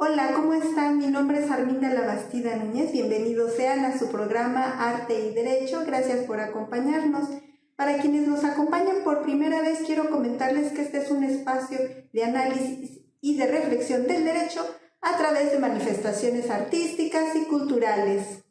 Hola, ¿cómo están? Mi nombre es Arminda Labastida Núñez. Bienvenidos sean a su programa Arte y Derecho. Gracias por acompañarnos. Para quienes nos acompañan por primera vez, quiero comentarles que este es un espacio de análisis y de reflexión del derecho a través de manifestaciones artísticas y culturales.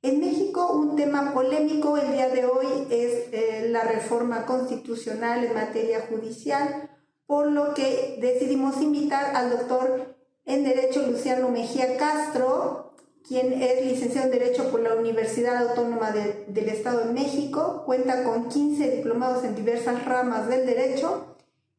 En México, un tema polémico el día de hoy es la reforma constitucional en materia judicial, por lo que decidimos invitar al doctor en Derecho Luciano Mejía Castro, quien es licenciado en Derecho por la Universidad Autónoma del Estado de México, cuenta con 15 diplomados en diversas ramas del derecho.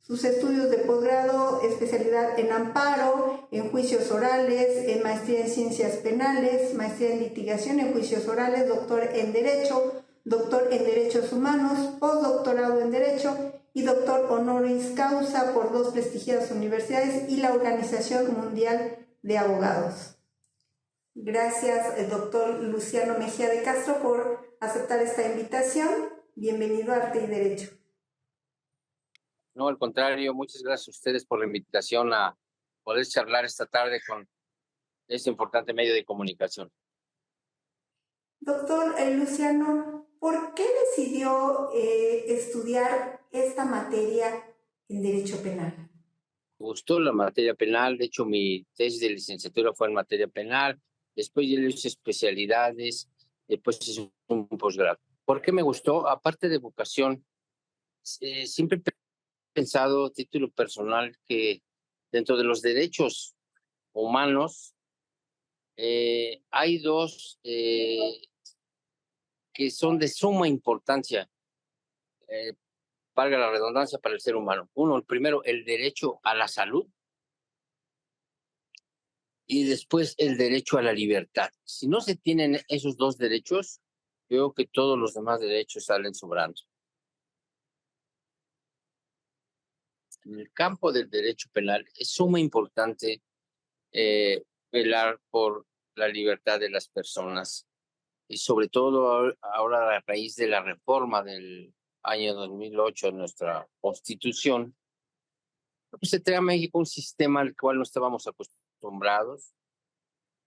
Sus estudios de posgrado, especialidad en amparo, en juicios orales, en maestría en ciencias penales, maestría en litigación en juicios orales, doctor en derechos humanos, postdoctorado en derecho y doctor honoris causa por 2 prestigiadas universidades y la Organización Mundial de Abogados. Gracias, doctor Luciano Mejía de Castro, por aceptar esta invitación. Bienvenido a Arte y Derecho. No, al contrario, muchas gracias a ustedes por la invitación a poder charlar esta tarde con este importante medio de comunicación. Doctor Luciano, ¿por qué decidió estudiar esta materia en Derecho Penal? Me gustó la materia penal, de hecho mi tesis de licenciatura fue en materia penal, después yo hice especialidades, después hice un posgrado. ¿Por qué me gustó? Aparte de vocación, siempre he pensado, título personal, que dentro de los derechos humanos hay dos que son de suma importancia, valga la redundancia, para el ser humano. Uno, el primero, el derecho a la salud, y después el derecho a la libertad. Si no se tienen esos dos derechos, creo que todos los demás derechos salen sobrando. En el campo del derecho penal es suma importante velar por la libertad de las personas, y sobre todo ahora a raíz de la reforma del año 2008 en nuestra Constitución, pues se trae a México un sistema al cual no estábamos acostumbrados,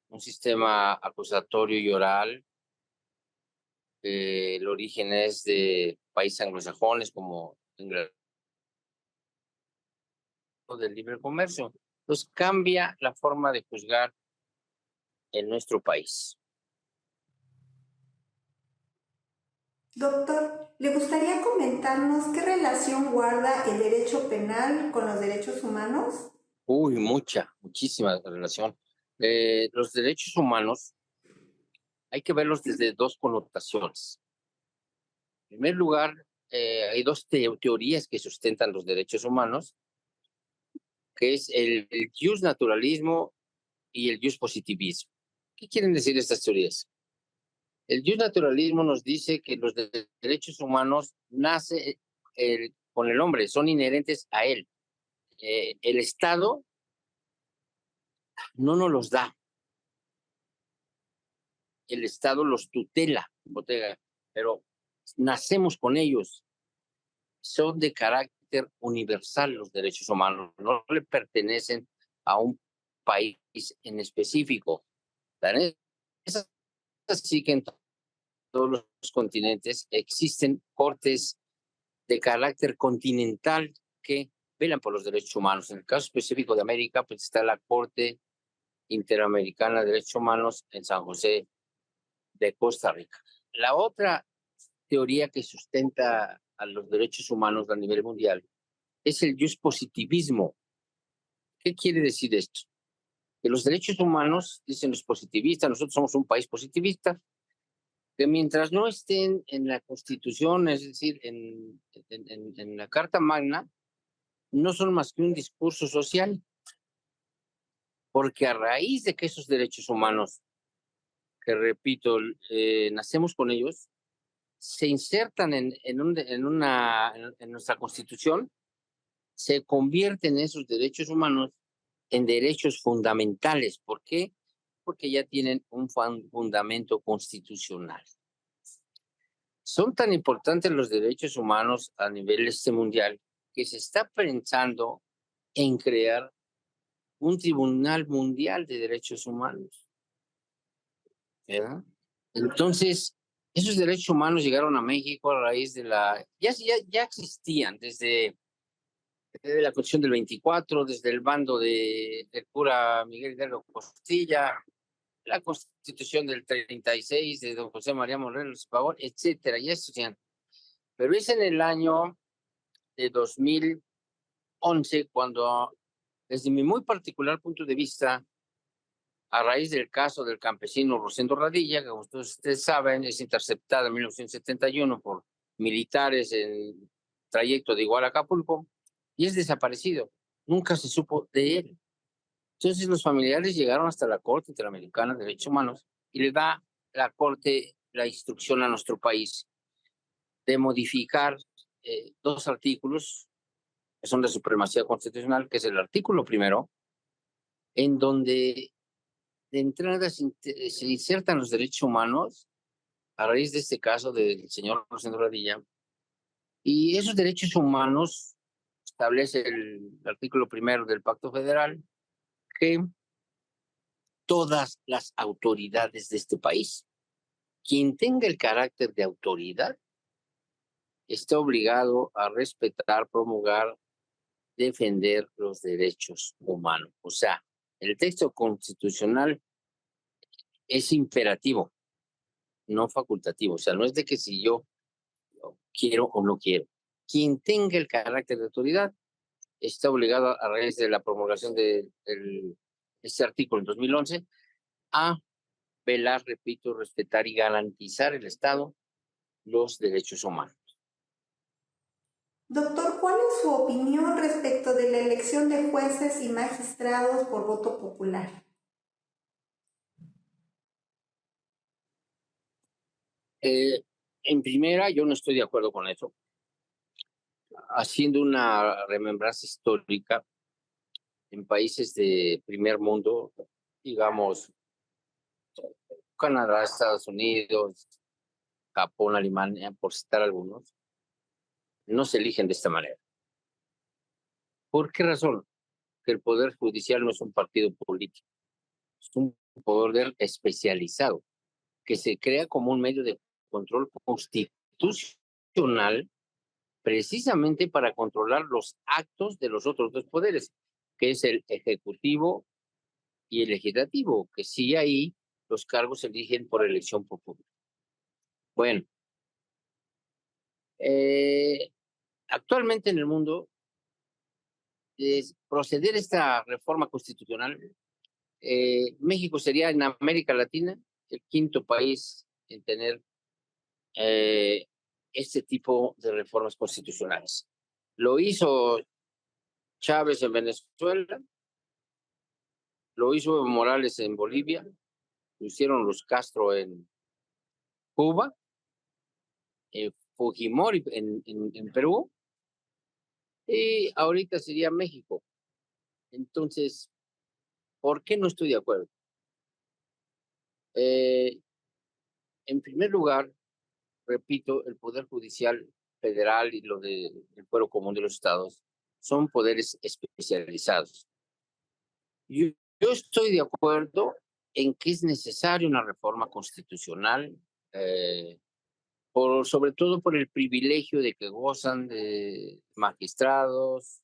un sistema acusatorio y oral. El origen es de países anglosajones como Inglaterra, del libre comercio. Entonces cambia la forma de juzgar en nuestro país. Doctor, ¿le gustaría comentarnos qué relación guarda el derecho penal con los derechos humanos? Muchísima relación. Los derechos humanos hay que verlos desde dos connotaciones. En primer lugar, hay dos teorías que sustentan los derechos humanos, que es el justnaturalismo y el justpositivismo. ¿Qué quieren decir estas teorías? El justnaturalismo nos dice que los derechos humanos nacen con el hombre, son inherentes a él. El Estado no nos los da. El Estado los tutela, pero nacemos con ellos. Son de carácter universal los derechos humanos, no le pertenecen a un país en específico. Es así que en todos los continentes existen cortes de carácter continental que velan por los derechos humanos. En el caso específico de América, pues está la Corte Interamericana de Derechos Humanos en San José de Costa Rica. La otra teoría que sustenta a los derechos humanos a nivel mundial es el positivismo. ¿Qué quiere decir esto? Que los derechos humanos, dicen los positivistas, nosotros somos un país positivista, que mientras no estén en la Constitución, es decir, en la Carta Magna, no son más que un discurso social, porque a raíz de que esos derechos humanos, que repito, nacemos con ellos, se insertan en nuestra Constitución, se convierten esos derechos humanos en derechos fundamentales. ¿Por qué? Porque ya tienen un fundamento constitucional. Son tan importantes los derechos humanos a nivel mundial que se está pensando en crear un tribunal mundial de derechos humanos, ¿verdad? Entonces, esos derechos humanos llegaron a México a raíz de ya existían desde la Constitución del 24, desde el bando del cura Miguel Hidalgo Costilla, la Constitución del 36 de don José María Morelos Pavón, etcétera, ya existían. Pero es en el año de 2011 cuando, desde mi muy particular punto de vista, a raíz del caso del campesino Rosendo Radilla, que como ustedes saben, es interceptada en 1971 por militares en trayecto de Iguala a Acapulco y es desaparecido. Nunca se supo de él. Entonces los familiares llegaron hasta la Corte Interamericana de Derechos Humanos y le da la Corte la instrucción a nuestro país de modificar dos artículos que son de supremacía constitucional, que es el artículo primero, en donde de entrada se insertan los derechos humanos a raíz de este caso del señor Rosendo Radilla. Y esos derechos humanos establece el artículo primero del Pacto Federal que todas las autoridades de este país, quien tenga el carácter de autoridad, está obligado a respetar, promulgar, defender los derechos humanos. O sea, el texto constitucional es imperativo, no facultativo. O sea, no es de que si yo quiero o no quiero. Quien tenga el carácter de autoridad está obligado a raíz de la promulgación de este artículo en 2011 a velar, repito, respetar y garantizar el Estado los derechos humanos. Doctor, ¿cuál es su opinión respecto de la elección de jueces y magistrados por voto popular? En primera, yo no estoy de acuerdo con eso. Haciendo una remembranza histórica, en países de primer mundo, digamos, Canadá, Estados Unidos, Japón, Alemania, por citar algunos, no se eligen de esta manera. ¿Por qué razón? Que el Poder Judicial no es un partido político, es un poder especializado que se crea como un medio de control constitucional precisamente para controlar los actos de los otros dos poderes, que es el ejecutivo y el legislativo, que sí ahí los cargos se eligen por elección popular. Bueno, actualmente en el mundo, proceder a esta reforma constitucional, México sería en América Latina el quinto país en tener este tipo de reformas constitucionales. Lo hizo Chávez en Venezuela, lo hizo Morales en Bolivia, lo hicieron los Castro en Cuba, Fujimori en Perú, y ahorita sería México. Entonces, ¿por qué no estoy de acuerdo? En primer lugar, repito, el Poder Judicial Federal y lo del Fuero Común de los Estados son poderes especializados. Yo estoy de acuerdo en que es necesaria una reforma constitucional, sobre todo por el privilegio de que gozan de magistrados,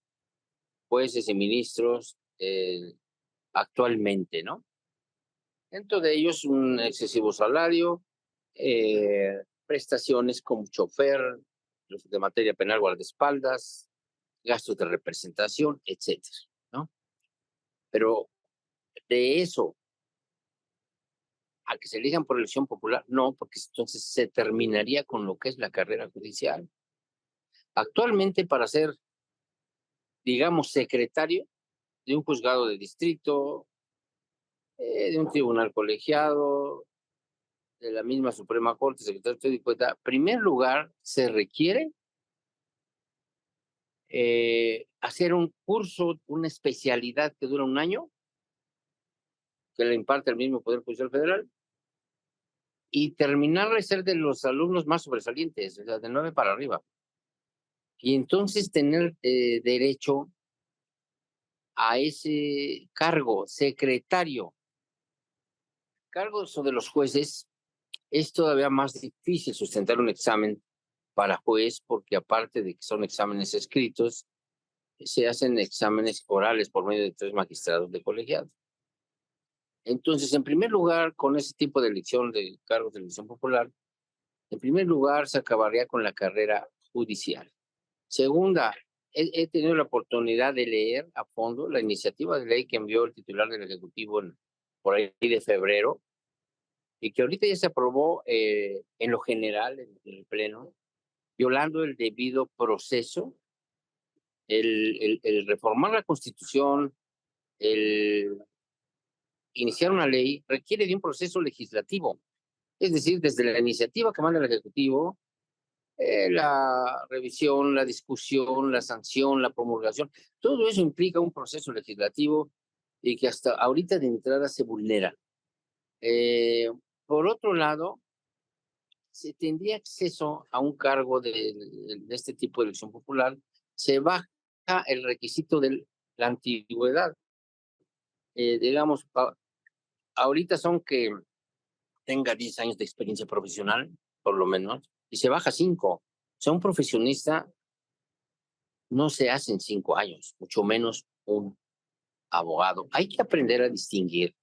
jueces y ministros actualmente, ¿no? Dentro de ellos un excesivo salario, prestaciones como chofer, los de materia penal, guardaespaldas, gastos de representación, etcétera, ¿no? Pero de eso a que se elijan por elección popular, no, porque entonces se terminaría con lo que es la carrera judicial. Actualmente, para ser, digamos, secretario de un juzgado de distrito, de un tribunal colegiado, de la misma Suprema Corte, secretario de Estado, en primer lugar, se requiere hacer un curso, una especialidad que dura un año, que le imparte el mismo Poder Judicial Federal, y terminar de ser de los alumnos más sobresalientes, o sea, de 9 para arriba. Y entonces tener derecho a ese cargo, secretario. Cargo sobre los jueces es todavía más difícil sustentar un examen para juez porque aparte de que son exámenes escritos, se hacen exámenes orales por medio de 3 magistrados de colegiado. Entonces, en primer lugar, con ese tipo de elección de cargos de elección popular, en primer lugar se acabaría con la carrera judicial. Segunda, he tenido la oportunidad de leer a fondo la iniciativa de ley que envió el titular del Ejecutivo por ahí de febrero y que ahorita ya se aprobó en lo general, en el Pleno, violando el debido proceso, el reformar la Constitución, el iniciar una ley, requiere de un proceso legislativo. Es decir, desde la iniciativa que manda el Ejecutivo, la revisión, la discusión, la sanción, la promulgación, todo eso implica un proceso legislativo y que hasta ahorita de entrada se vulnera. Por otro lado, se tendría acceso a un cargo de este tipo de elección popular, se baja el requisito de la antigüedad. Digamos, ahorita son que tenga 10 años de experiencia profesional, por lo menos, y se baja 5. O sea, un profesionista no se hace en 5 años, mucho menos un abogado. Hay que aprender a distinguir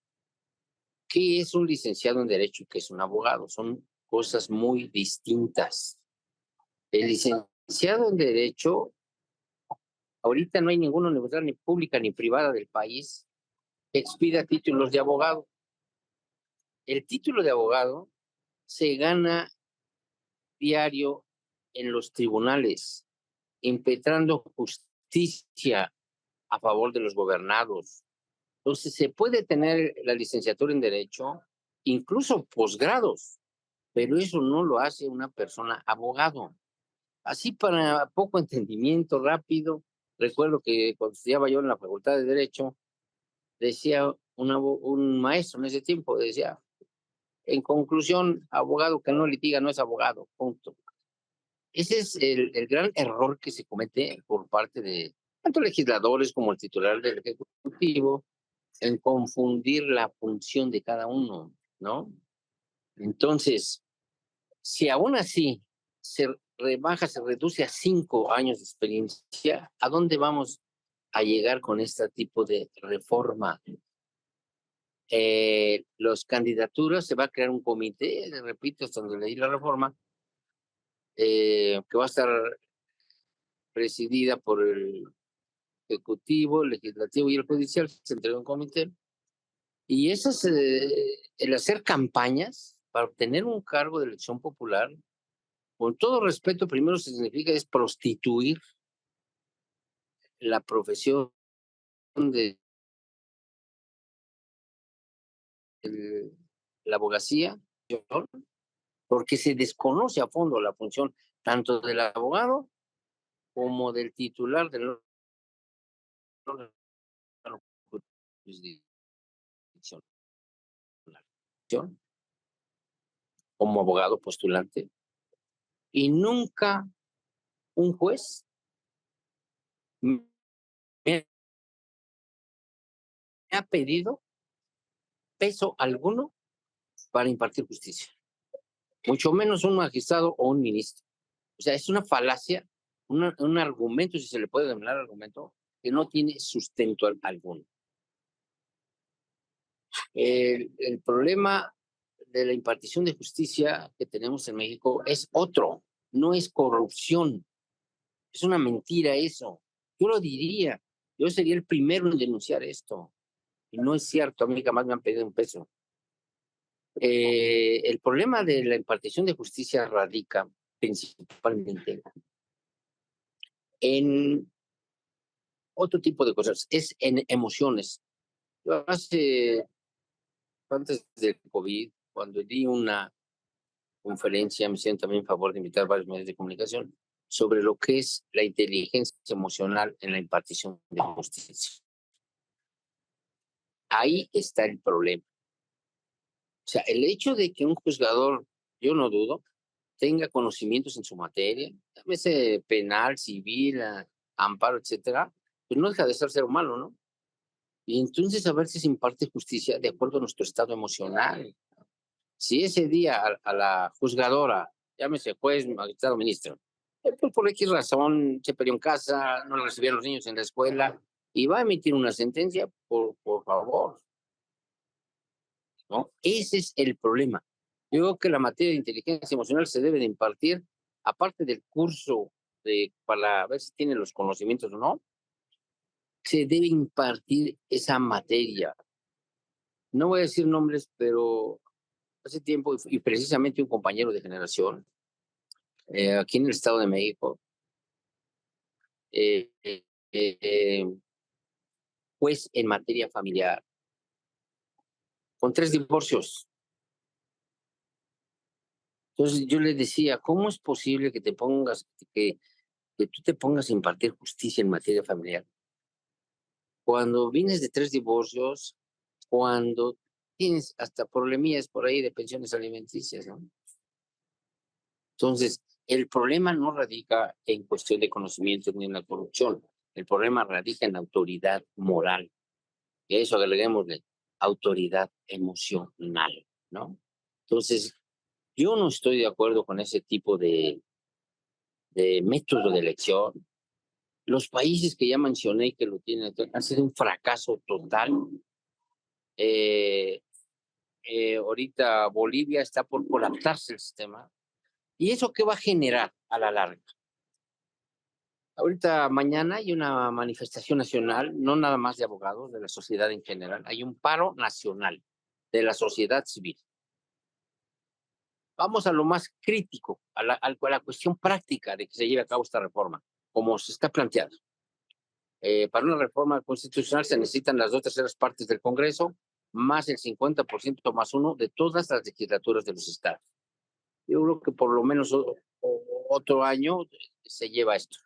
qué es un licenciado en Derecho y qué es un abogado. Son cosas muy distintas. El licenciado en Derecho, ahorita no hay ninguna universidad ni pública ni privada del país que expida títulos de abogado. El título de abogado se gana diario en los tribunales, impetrando justicia a favor de los gobernados. Entonces, se puede tener la licenciatura en Derecho, incluso posgrados, pero eso no lo hace una persona abogado. Así para poco entendimiento rápido, recuerdo que cuando estudiaba yo en la Facultad de Derecho, decía un maestro en ese tiempo, decía, en conclusión, abogado que no litiga no es abogado, punto. Ese es el gran error que se comete por parte de tanto legisladores como el titular del Ejecutivo en confundir la función de cada uno, ¿no? Entonces, si aún así se rebaja, se reduce a 5 años de experiencia, ¿a dónde vamos a llegar con este tipo de reforma? Los candidaturas, se va a crear un comité, repito, hasta donde leí la reforma, que va a estar presidida por el Ejecutivo, el Legislativo y el Judicial, se entrega un comité. Y eso es el hacer campañas para obtener un cargo de elección popular, con todo respeto, primero significa es prostituir la profesión de la abogacía, porque se desconoce a fondo la función tanto del abogado como del titular del órgano jurisdiccional, como abogado postulante, y nunca un juez me ha pedido peso alguno para impartir justicia, mucho menos un magistrado o un ministro. O sea, es una falacia, un argumento, si se le puede denominar argumento, que no tiene sustento alguno. El problema de la impartición de justicia que tenemos en México es otro, no es corrupción, es una mentira eso. Yo lo diría, yo sería el primero en denunciar esto, y no es cierto, a mí jamás me han pedido un peso. El problema de la impartición de justicia radica principalmente en otro tipo de cosas, es en emociones. Yo antes del COVID, cuando di una conferencia, me siento también en favor de invitar a varios medios de comunicación sobre lo que es la inteligencia emocional en la impartición de justicia. Ahí está el problema. sea, el hecho de que un juzgador, yo no dudo, tenga conocimientos en su materia, llámese penal, civil, amparo, etcétera, pues no deja de ser humano, ¿no? Y entonces a ver si se imparte justicia de acuerdo a nuestro estado emocional. Si ese día a la juzgadora, llámese juez, magistrado, ministro, pues por X razón se peleó en casa, no le recibieron los niños en la escuela, y va a emitir una sentencia, por favor, ¿no? Ese es el problema. Yo creo que la materia de inteligencia emocional se debe de impartir, aparte del curso para ver si tiene los conocimientos o no, se debe impartir esa materia. No voy a decir nombres, pero hace tiempo, y precisamente un compañero de generación, aquí en el Estado de México, eh, eh, eh, juez en materia familiar, con 3 divorcios. Entonces yo le decía, ¿cómo es posible que que tú te pongas a impartir justicia en materia familiar cuando vienes de 3 divorcios, cuando tienes hasta problemillas por ahí de pensiones alimenticias, ¿no? Entonces, el problema no radica en cuestión de conocimiento ni en la corrupción. El problema radica en autoridad moral. Y a eso agreguémosle autoridad emocional, ¿no? Entonces, yo no estoy de acuerdo con ese tipo de método de elección. Los países que ya mencioné y que lo tienen han sido un fracaso total. Eh, ahorita Bolivia está por colapsarse el sistema. ¿Y eso qué va a generar a la larga? Ahorita mañana hay una manifestación nacional, no nada más de abogados, de la sociedad en general. Hay un paro nacional de la sociedad civil. Vamos a lo más crítico, a la cuestión práctica de que se lleve a cabo esta reforma, como se está planteando. Para una reforma constitucional se necesitan las 2/3 partes del Congreso, más el 50% más uno de todas las legislaturas de los estados. Yo creo que por lo menos otro año se lleva esto.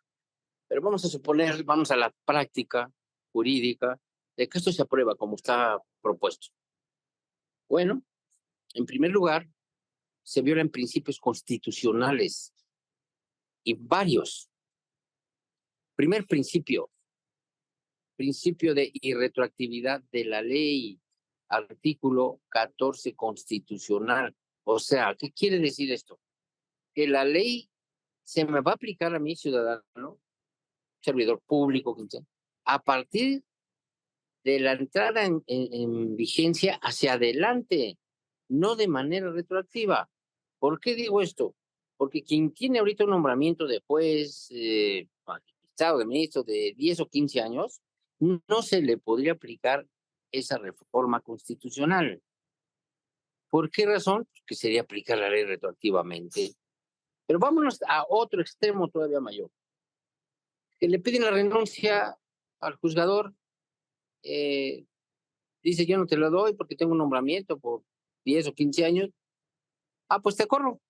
Pero vamos a suponer, vamos a la práctica jurídica de que esto se aprueba como está propuesto. Bueno, en primer lugar, se violan principios constitucionales y varios. Primer principio, principio de irretroactividad de la ley, artículo 14 constitucional. O sea, ¿qué quiere decir esto? Que la ley se me va a aplicar a mi ciudadano, servidor público, a partir de la entrada en vigencia hacia adelante, no de manera retroactiva. ¿Por qué digo esto? Porque quien tiene ahorita un nombramiento de juez, magistrado, de ministro de 10 o 15 años, no se le podría aplicar esa reforma constitucional. ¿Por qué razón? Que sería aplicar la ley retroactivamente. Pero vámonos a otro extremo todavía mayor. Que le piden la renuncia al juzgador, dice, yo no te lo doy porque tengo un nombramiento por 10 o 15 años. Ah, pues te corro.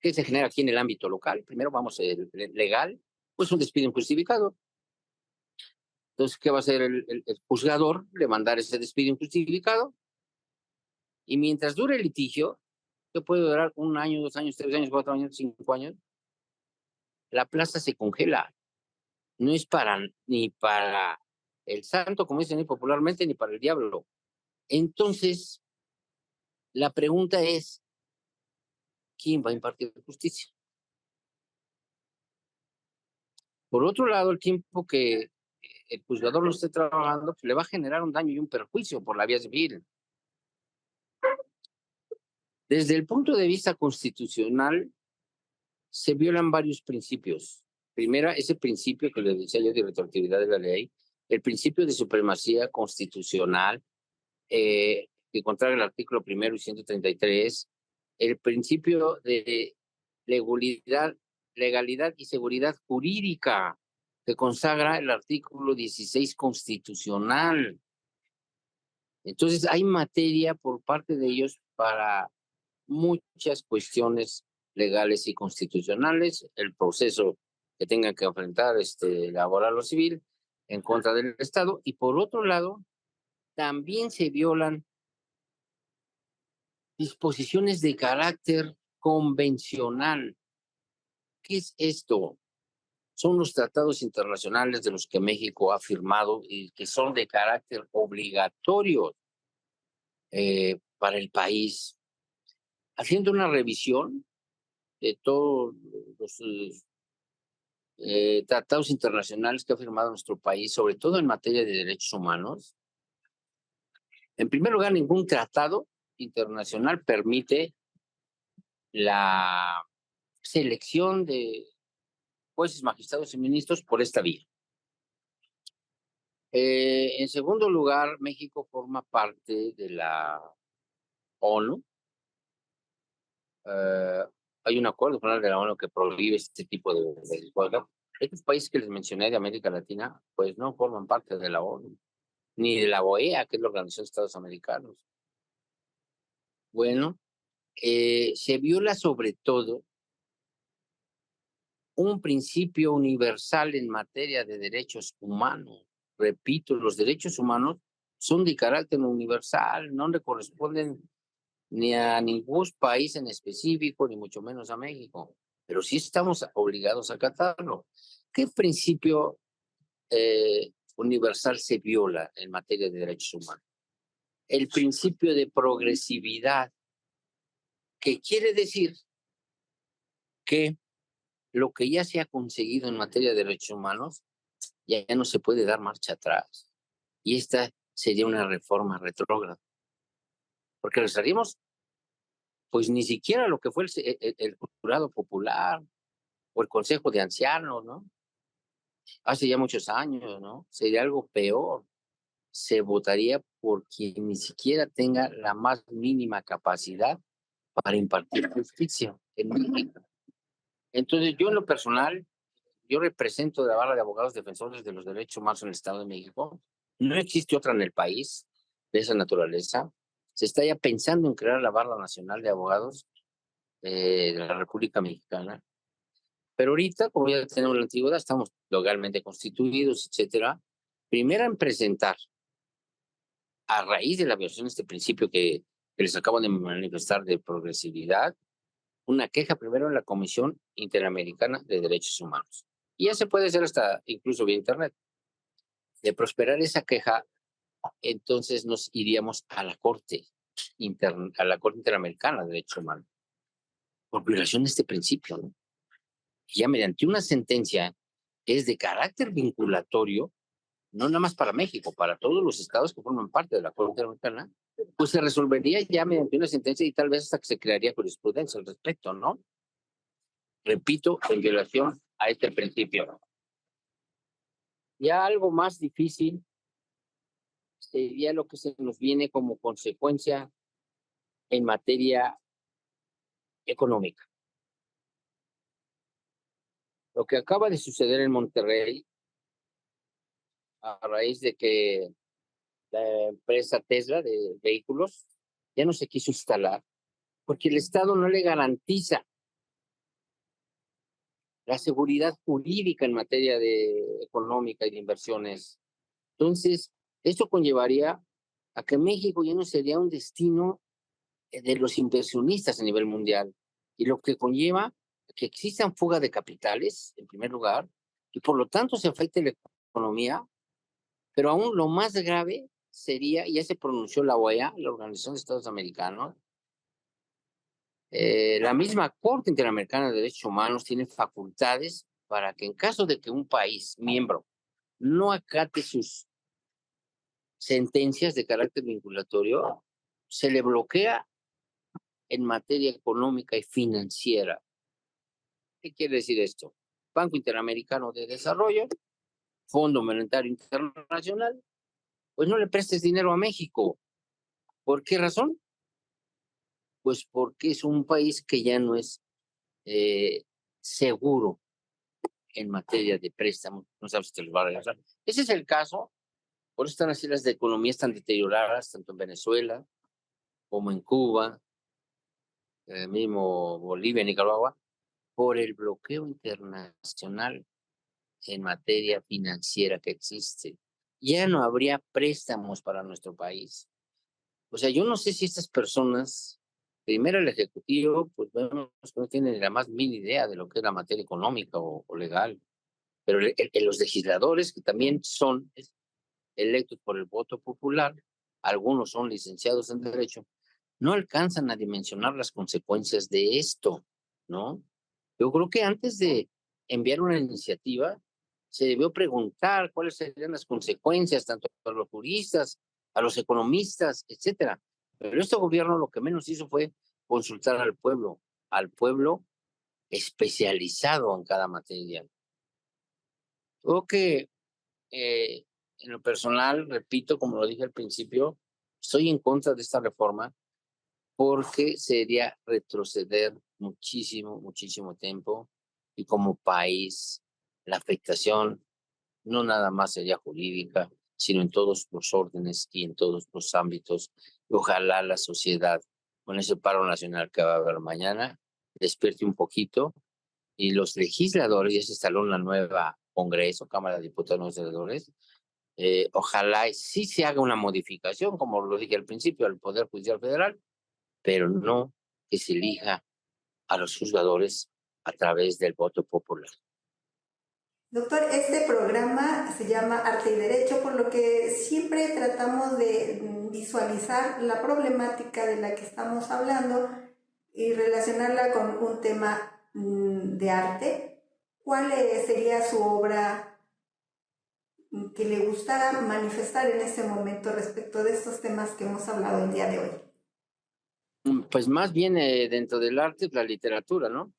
¿Qué se genera aquí en el ámbito local? Primero vamos el legal, pues un despido injustificado. Entonces, ¿qué va a hacer el juzgador? Le mandar ese despido injustificado. Y mientras dure el litigio, que puede durar 1 año, 2 años, 3 años, 4 años, 5 años, la plaza se congela. No es ni para el santo, como dicen popularmente, ni para el diablo. Entonces, la pregunta es, ¿quién va a impartir justicia? Por otro lado, el tiempo que el juzgador no esté trabajando, pues le va a generar un daño y un perjuicio por la vía civil. Desde el punto de vista constitucional, se violan varios principios. Primera, ese principio que les decía yo de retroactividad de la ley, el principio de supremacía constitucional, que contraria el artículo 1 y 133, el principio de legalidad y seguridad jurídica, que consagra el artículo 16 constitucional. Entonces, hay materia por parte de ellos para muchas cuestiones legales y constitucionales, el proceso que tengan que enfrentar laboral o civil, en contra del Estado, y por otro lado, también se violan disposiciones de carácter convencional. ¿Qué es esto? Son los tratados internacionales de los que México ha firmado y que son de carácter obligatorio para el país. Haciendo una revisión de todos los tratados internacionales que ha firmado nuestro país, sobre todo en materia de derechos humanos. En primer lugar, ningún tratado internacional permite la selección de jueces, magistrados y ministros por esta vía. En segundo lugar, México forma parte de la ONU. Hay un acuerdo general de la ONU que prohíbe este tipo de cosas. Estos países que les mencioné de América Latina, pues no forman parte de la ONU, ni de la OEA, que es la Organización de Estados Americanos. Bueno, se viola sobre todo un principio universal en materia de derechos humanos. Repito, los derechos humanos son de carácter universal, no le corresponden ni a ningún país en específico, ni mucho menos a México, pero sí estamos obligados a acatarlo. ¿Qué principio universal se viola en materia de derechos humanos? El principio de progresividad, que quiere decir que lo que ya se ha conseguido en materia de derechos humanos ya no se puede dar marcha atrás. Y esta sería una reforma retrógrada. Porque lo estaríamos, pues ni siquiera lo que fue el jurado popular o el consejo de ancianos, ¿no? Hace ya muchos años, ¿no? Sería algo peor. Se votaría por quien ni siquiera tenga la más mínima capacidad para impartir justicia en México. Entonces, yo en lo personal, yo represento la barra de abogados defensores de los derechos humanos en el Estado de México. No existe otra en el país de esa naturaleza. Se está ya pensando en crear la barra nacional de abogados de la República Mexicana. Pero ahorita, como ya tenemos la antigüedad, estamos legalmente constituidos, etcétera. Primero en presentar, a raíz de la violación de este principio que les acabo de manifestar de progresividad, una queja primero en la Comisión Interamericana de Derechos Humanos. Y ya se puede hacer hasta incluso vía Internet. De prosperar esa queja, entonces nos iríamos a la Corte Interamericana de Derechos Humanos por violación de este principio, ¿no? Y ya mediante una sentencia que es de carácter vinculatorio, no nada más para México, para todos los estados que forman parte de la Corte Interamericana, pues se resolvería ya mediante una sentencia y tal vez hasta que se crearía jurisprudencia al respecto, ¿no? Repito, en violación a este principio. Ya algo más difícil sería lo que se nos viene como consecuencia en materia económica. Lo que acaba de suceder en Monterrey, a raíz de que la empresa Tesla de vehículos ya no se quiso instalar, porque el Estado no le garantiza la seguridad jurídica en materia de económica y de inversiones. Entonces, esto conllevaría a que México ya no sería un destino de los inversionistas a nivel mundial, y lo que conlleva que existan fuga de capitales, en primer lugar, y por lo tanto se afecte la economía, pero aún lo más grave sería, ya se pronunció la OEA, la Organización de Estados Americanos, la misma Corte Interamericana de Derechos Humanos tiene facultades para que en caso de que un país miembro no acate sus sentencias de carácter vinculatorio, se le bloquea en materia económica y financiera. ¿Qué quiere decir esto? Banco Interamericano de Desarrollo, Fondo Monetario Internacional, pues no le prestes dinero a México. ¿Por qué razón? Pues porque es un país que ya no es seguro en materia de préstamos, no sabes si te los va a regresar. Ese es el caso, por eso están así las economías tan deterioradas, tanto en Venezuela como en Cuba, mismo Bolivia, Nicaragua, por el bloqueo internacional. en materia financiera que existe. Ya no habría préstamos para nuestro país. O sea, yo no sé si estas personas, primero el ejecutivo, pues vemos que no tienen la más mínima idea de lo que es la materia económica o legal, pero los legisladores, que también son electos por el voto popular, algunos son licenciados en Derecho, no alcanzan a dimensionar las consecuencias de esto, ¿no? Yo creo que antes de enviar una iniciativa, se debió preguntar cuáles serían las consecuencias, tanto a los juristas, a los economistas, etcétera. Pero este gobierno lo que menos hizo fue consultar al pueblo especializado en cada materia. Creo que en lo personal, repito, como lo dije al principio, estoy en contra de esta reforma porque sería retroceder muchísimo, muchísimo tiempo y como país la afectación no nada más sería jurídica, sino en todos los órdenes y en todos los ámbitos. Y ojalá la sociedad, con ese paro nacional que va a haber mañana, despierte un poquito y los legisladores, ya se instaló una nueva Congreso, Cámara de Diputados y Senadores, ojalá sí se haga una modificación, como lo dije al principio, al Poder Judicial Federal, pero no que se elija a los juzgadores a través del voto popular. Doctor, este programa se llama Arte y Derecho, por lo que siempre tratamos de visualizar la problemática de la que estamos hablando y relacionarla con un tema de arte. ¿Cuál sería su obra que le gustara manifestar en este momento respecto de estos temas que hemos hablado el día de hoy? Pues más bien dentro del arte, la literatura, ¿no?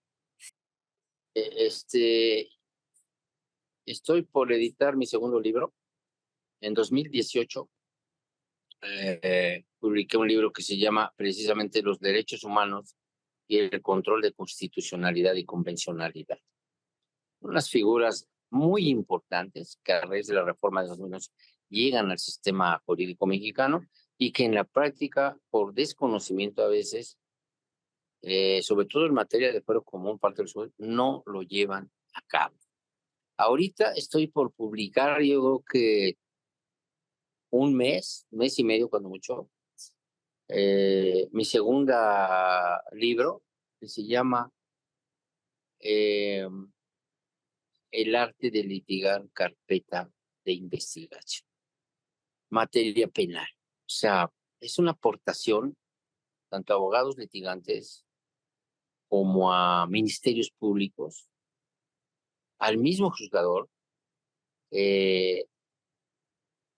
Estoy por editar mi segundo libro. En 2018 publiqué un libro que se llama precisamente Los Derechos Humanos y el Control de Constitucionalidad y Convencionalidad. Unas figuras muy importantes que a raíz de la reforma de 2011 llegan al sistema jurídico mexicano y que en la práctica, por desconocimiento a veces, sobre todo en materia de fuero común, parte del sur, no lo llevan a cabo. Ahorita estoy por publicar, yo creo que un mes y medio cuando mucho, mi segunda libro, que se llama eh, El arte de litigar carpeta de investigación, materia penal. O sea, es una aportación tanto a abogados litigantes como a ministerios públicos, al mismo juzgador, eh,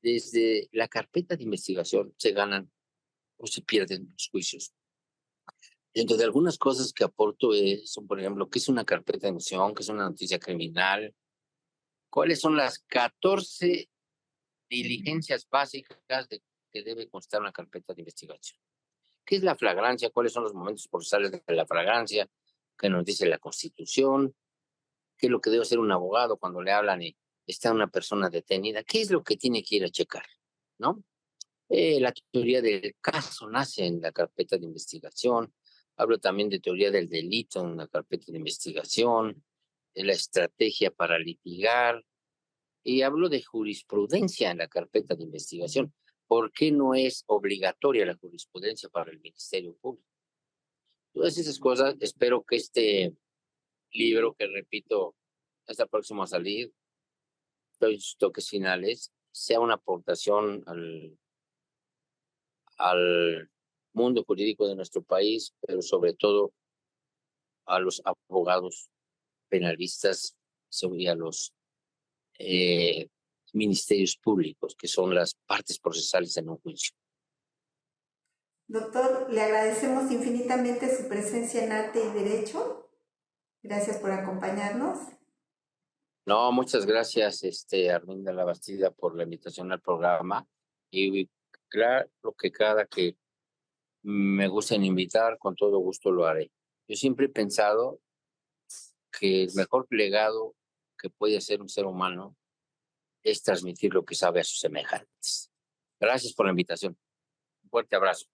desde la carpeta de investigación se ganan o se pierden los juicios. Dentro de algunas cosas que aporto son, por ejemplo, qué es una carpeta de investigación, qué es una noticia criminal, cuáles son las 14 diligencias básicas que debe constar una carpeta de investigación. ¿Qué es la flagrancia? ¿Cuáles son los momentos procesales de la flagrancia? ¿Qué nos dice la Constitución? ¿Qué es lo que debe hacer un abogado cuando le hablan y está una persona detenida? ¿Qué es lo que tiene que ir a checar? ¿No? La teoría del caso nace en la carpeta de investigación. Hablo también de teoría del delito en la carpeta de investigación, de la estrategia para litigar, y hablo de jurisprudencia en la carpeta de investigación. ¿Por qué no es obligatoria la jurisprudencia para el Ministerio Público? Todas esas cosas, espero que este libro, que repito, está próximo a salir, los toques finales, sea una aportación al mundo jurídico de nuestro país, pero sobre todo a los abogados penalistas y a los ministerios públicos, que son las partes procesales en un juicio. Doctor, le agradecemos infinitamente su presencia en Arte y Derecho. Gracias por acompañarnos. No, muchas gracias, Arminda Labastida, por la invitación al programa. Y claro que cada que me gusten invitar, con todo gusto lo haré. Yo siempre he pensado que el mejor legado que puede hacer un ser humano es transmitir lo que sabe a sus semejantes. Gracias por la invitación. Un fuerte abrazo.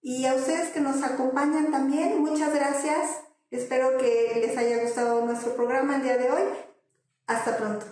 Y a ustedes que nos acompañan también, muchas gracias. Espero que les haya gustado nuestro programa el día de hoy. Hasta pronto.